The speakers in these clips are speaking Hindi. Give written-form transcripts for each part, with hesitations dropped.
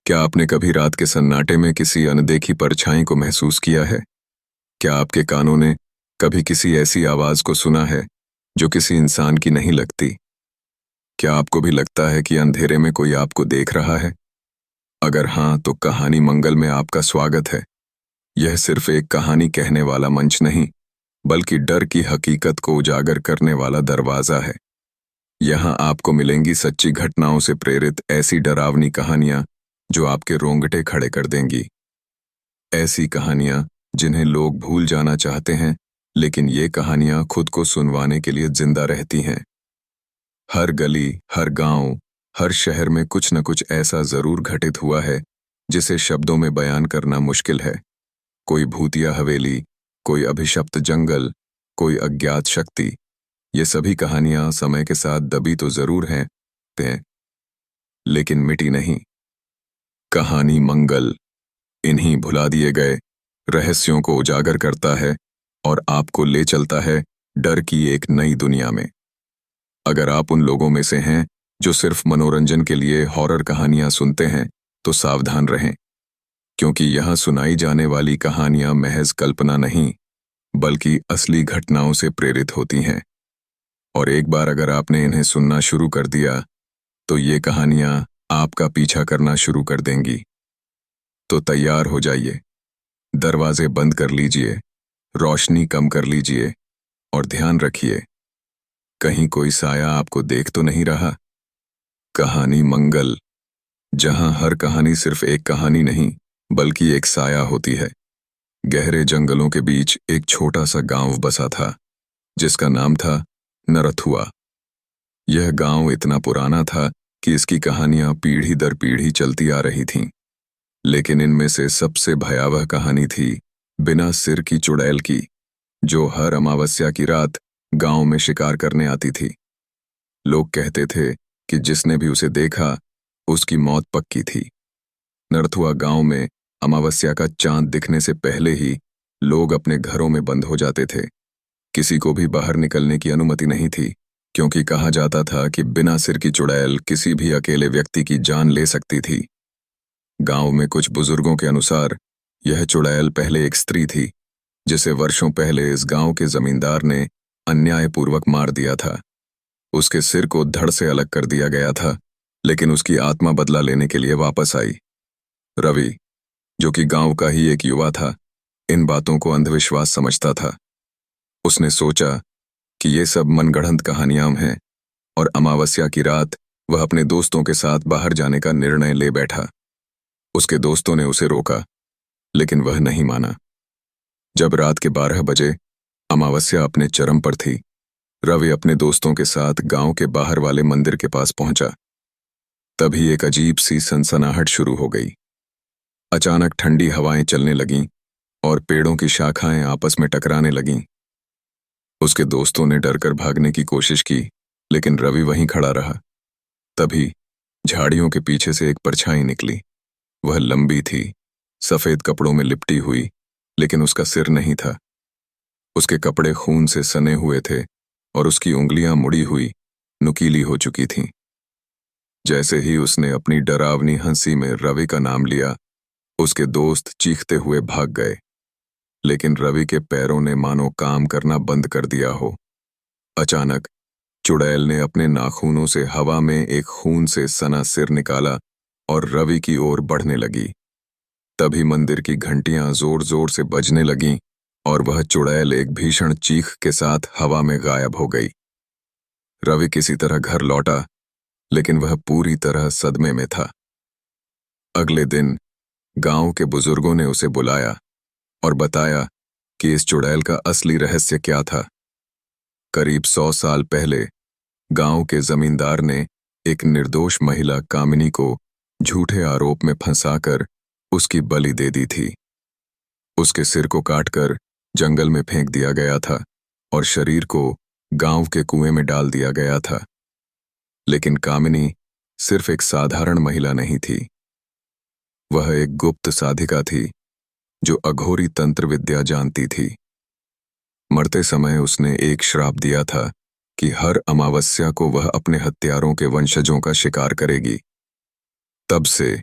क्या आपने कभी रात के सन्नाटे में किसी अनदेखी परछाई को महसूस किया है? क्या आपके कानों ने कभी किसी ऐसी आवाज को सुना है जो किसी इंसान की नहीं लगती? क्या आपको भी लगता है कि अंधेरे में कोई आपको देख रहा है? अगर हाँ, तो कहानी मंगल में आपका स्वागत है। यह सिर्फ एक कहानी कहने वाला मंच नहीं, बल्कि डर की हकीकत को उजागर करने वाला दरवाजा है। यहाँ आपको मिलेंगी सच्ची घटनाओं से प्रेरित ऐसी डरावनी कहानियां जो आपके रोंगटे खड़े कर देंगी। ऐसी कहानियां जिन्हें लोग भूल जाना चाहते हैं, लेकिन ये कहानियां खुद को सुनवाने के लिए जिंदा रहती हैं। हर गली, हर गांव, हर शहर में कुछ न कुछ ऐसा जरूर घटित हुआ है जिसे शब्दों में बयान करना मुश्किल है। कोई भूतिया हवेली, कोई अभिशप्त जंगल, कोई अज्ञात शक्ति। ये सभी कहानियां समय के साथ दबी तो जरूर हैं, लेकिन मिटी नहीं। कहानी मंगल इन्हीं भुला दिए गए रहस्यों को उजागर करता है और आपको ले चलता है डर की एक नई दुनिया में। अगर आप उन लोगों में से हैं जो सिर्फ मनोरंजन के लिए हॉरर कहानियां सुनते हैं, तो सावधान रहें, क्योंकि यहां सुनाई जाने वाली कहानियां महज कल्पना नहीं, बल्कि असली घटनाओं से प्रेरित होती हैं। और एक बार अगर आपने इन्हें सुनना शुरू कर दिया, तो ये कहानियां आपका पीछा करना शुरू कर देंगी। तो तैयार हो जाइए, दरवाजे बंद कर लीजिए, रोशनी कम कर लीजिए और ध्यान रखिए, कहीं कोई साया आपको देख तो नहीं रहा। कहानी मंगल, जहां हर कहानी सिर्फ एक कहानी नहीं, बल्कि एक साया होती है। गहरे जंगलों के बीच एक छोटा सा गांव बसा था, जिसका नाम था नरथुआ। यह गांव इतना पुराना था कि इसकी कहानियां पीढ़ी दर पीढ़ी चलती आ रही थीं। लेकिन इनमें से सबसे भयावह कहानी थी बिना सिर की चुड़ैल की, जो हर अमावस्या की रात गांव में शिकार करने आती थी। लोग कहते थे कि जिसने भी उसे देखा, उसकी मौत पक्की थी। नरथुआ गांव में अमावस्या का चांद दिखने से पहले ही लोग अपने घरों में बंद हो जाते थे। किसी को भी बाहर निकलने की अनुमति नहीं थी, क्योंकि कहा जाता था कि बिना सिर की चुड़ैल किसी भी अकेले व्यक्ति की जान ले सकती थी। गांव में कुछ बुजुर्गों के अनुसार यह चुड़ैल पहले एक स्त्री थी, जिसे वर्षों पहले इस गांव के जमींदार ने अन्यायपूर्वक मार दिया था। उसके सिर को धड़ से अलग कर दिया गया था, लेकिन उसकी आत्मा बदला लेने के लिए वापस आई। रवि, जो कि गांव का ही एक युवा था, इन बातों को अंधविश्वास समझता था। उसने सोचा कि ये सब मनगढ़ंत कहानियां हैं, और अमावस्या की रात वह अपने दोस्तों के साथ बाहर जाने का निर्णय ले बैठा। उसके दोस्तों ने उसे रोका, लेकिन वह नहीं माना। जब रात के 12 बजे अमावस्या अपने चरम पर थी, रवि अपने दोस्तों के साथ गांव के बाहर वाले मंदिर के पास पहुंचा। तभी एक अजीब सी सनसनाहट शुरू हो गई। अचानक ठंडी हवाएं चलने लगीं और पेड़ों की शाखाएं आपस में टकराने लगीं। उसके दोस्तों ने डरकर भागने की कोशिश की, लेकिन रवि वहीं खड़ा रहा। तभी झाड़ियों के पीछे से एक परछाई निकली। वह लंबी थी, सफेद कपड़ों में लिपटी हुई, लेकिन उसका सिर नहीं था। उसके कपड़े खून से सने हुए थे और उसकी उंगलियां मुड़ी हुई, नुकीली हो चुकी थीं। जैसे ही उसने अपनी डरावनी हंसी में रवि का नाम लिया, उसके दोस्त चीखते हुए भाग गए। लेकिन रवि के पैरों ने मानो काम करना बंद कर दिया हो। अचानक चुड़ैल ने अपने नाखूनों से हवा में एक खून से सना सिर निकाला और रवि की ओर बढ़ने लगी। तभी मंदिर की घंटियां जोर जोर से बजने लगीं और वह चुड़ैल एक भीषण चीख के साथ हवा में गायब हो गई। रवि किसी तरह घर लौटा, लेकिन वह पूरी तरह सदमे में था। अगले दिन गांव के बुजुर्गों ने उसे बुलाया और बताया कि इस चुड़ैल का असली रहस्य क्या था। करीब 100 साल पहले गांव के जमींदार ने एक निर्दोष महिला कामिनी को झूठे आरोप में फंसाकर उसकी बलि दे दी थी। उसके सिर को काटकर जंगल में फेंक दिया गया था और शरीर को गांव के कुएं में डाल दिया गया था। लेकिन कामिनी सिर्फ एक साधारण महिला नहीं थी। वह एक गुप्त साधिका थी, जो अघोरी तंत्र विद्या जानती थी। मरते समय उसने एक श्राप दिया था कि हर अमावस्या को वह अपने हत्यारों के वंशजों का शिकार करेगी। तब से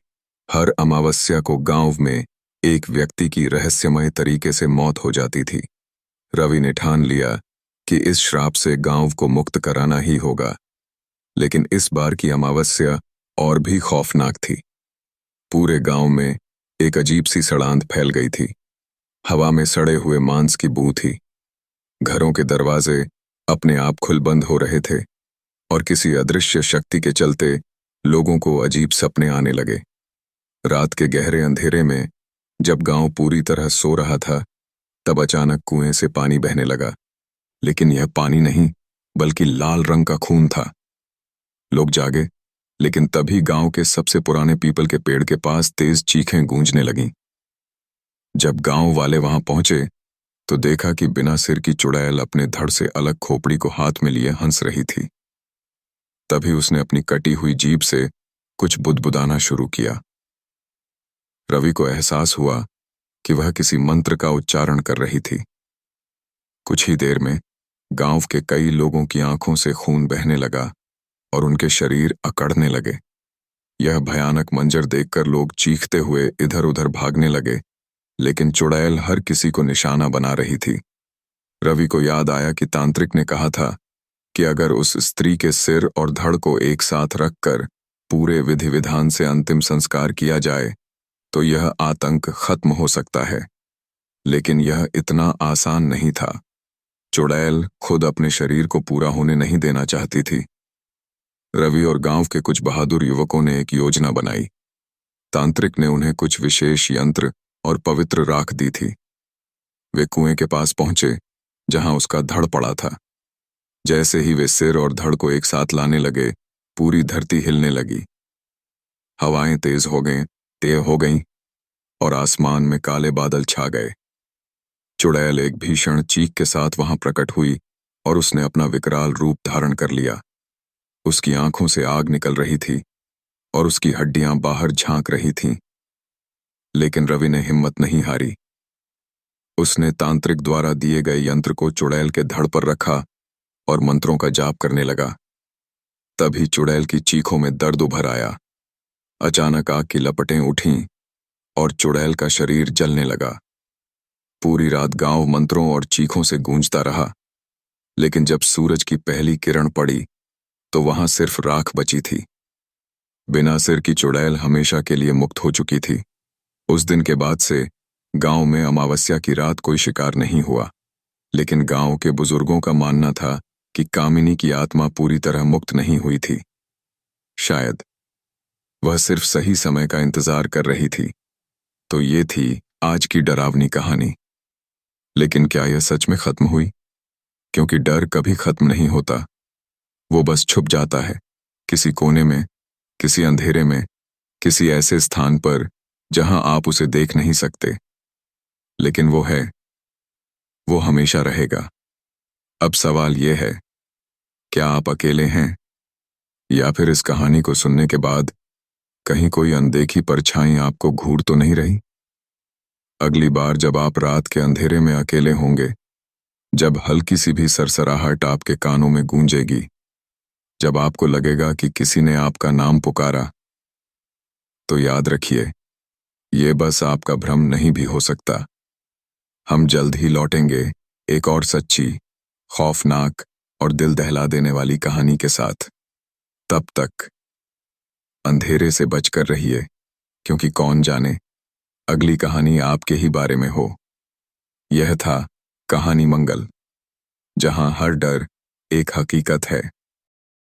हर अमावस्या को गांव में एक व्यक्ति की रहस्यमय तरीके से मौत हो जाती थी। रवि ने ठान लिया कि इस श्राप से गांव को मुक्त कराना ही होगा। लेकिन इस बार की अमावस्या और भी खौफनाक थी। पूरे गांव में एक अजीब सी सड़ांध फैल गई थी। हवा में सड़े हुए मांस की बू थी। घरों के दरवाजे अपने आप खुल बंद हो रहे थे और किसी अदृश्य शक्ति के चलते लोगों को अजीब सपने आने लगे। रात के गहरे अंधेरे में जब गांव पूरी तरह सो रहा था, तब अचानक कुएं से पानी बहने लगा। लेकिन यह पानी नहीं, बल्कि लाल रंग का खून था। लोग जागे, लेकिन तभी गांव के सबसे पुराने पीपल के पेड़ के पास तेज चीखें गूंजने लगीं। जब गांव वाले वहां पहुंचे तो देखा कि बिना सिर की चुड़ैल अपने धड़ से अलग खोपड़ी को हाथ में लिए हंस रही थी। तभी उसने अपनी कटी हुई जीभ से कुछ बुदबुदाना शुरू किया। रवि को एहसास हुआ कि वह किसी मंत्र का उच्चारण कर रही थी। कुछ ही देर में गांव के कई लोगों की आंखों से खून बहने लगा और उनके शरीर अकड़ने लगे। यह भयानक मंजर देखकर लोग चीखते हुए इधर उधर भागने लगे, लेकिन चुड़ैल हर किसी को निशाना बना रही थी। रवि को याद आया कि तांत्रिक ने कहा था कि अगर उस स्त्री के सिर और धड़ को एक साथ रखकर पूरे विधि विधान से अंतिम संस्कार किया जाए तो यह आतंक खत्म हो सकता है। लेकिन यह इतना आसान नहीं था। चुड़ैल खुद अपने शरीर को पूरा होने नहीं देना चाहती थी। रवि और गांव के कुछ बहादुर युवकों ने एक योजना बनाई। तांत्रिक ने उन्हें कुछ विशेष यंत्र और पवित्र राख दी थी। वे कुएं के पास पहुंचे जहां उसका धड़ पड़ा था। जैसे ही वे सिर और धड़ को एक साथ लाने लगे, पूरी धरती हिलने लगी। हवाएं तेज हो गईं और आसमान में काले बादल छा गए। चुड़ैल एक भीषण चीख के साथ वहां प्रकट हुई और उसने अपना विकराल रूप धारण कर लिया। उसकी आंखों से आग निकल रही थी और उसकी हड्डियां बाहर झांक रही थीं। लेकिन रवि ने हिम्मत नहीं हारी। उसने तांत्रिक द्वारा दिए गए यंत्र को चुड़ैल के धड़ पर रखा और मंत्रों का जाप करने लगा। तभी चुड़ैल की चीखों में दर्द उभर आया। अचानक आग की लपटें उठीं और चुड़ैल का शरीर जलने लगा। पूरी रात गांव मंत्रों और चीखों से गूंजता रहा, लेकिन जब सूरज की पहली किरण पड़ी तो वहां सिर्फ राख बची थी। बिना सिर की चुड़ैल हमेशा के लिए मुक्त हो चुकी थी। उस दिन के बाद से गांव में अमावस्या की रात कोई शिकार नहीं हुआ। लेकिन गांव के बुजुर्गों का मानना था कि कामिनी की आत्मा पूरी तरह मुक्त नहीं हुई थी। शायद वह सिर्फ सही समय का इंतजार कर रही थी। तो ये थी आज की डरावनी कहानी। लेकिन क्या यह सच में खत्म हुई? क्योंकि डर कभी खत्म नहीं होता। वो बस छुप जाता है, किसी कोने में, किसी अंधेरे में, किसी ऐसे स्थान पर जहां आप उसे देख नहीं सकते। लेकिन वो है, वो हमेशा रहेगा। अब सवाल ये है, क्या आप अकेले हैं? या फिर इस कहानी को सुनने के बाद कहीं कोई अनदेखी परछाई आपको घूर तो नहीं रही? अगली बार जब आप रात के अंधेरे में अकेले होंगे, जब हल्की सी भी सरसराहट आपके कानों में गूंजेगी, जब आपको लगेगा कि किसी ने आपका नाम पुकारा, तो याद रखिए, ये बस आपका भ्रम नहीं भी हो सकता। हम जल्द ही लौटेंगे एक और सच्ची, खौफनाक और दिल दहला देने वाली कहानी के साथ। तब तक अंधेरे से बचकर रहिए, क्योंकि कौन जाने अगली कहानी आपके ही बारे में हो। यह था कहानी मंगल, जहां हर डर एक हकीकत है।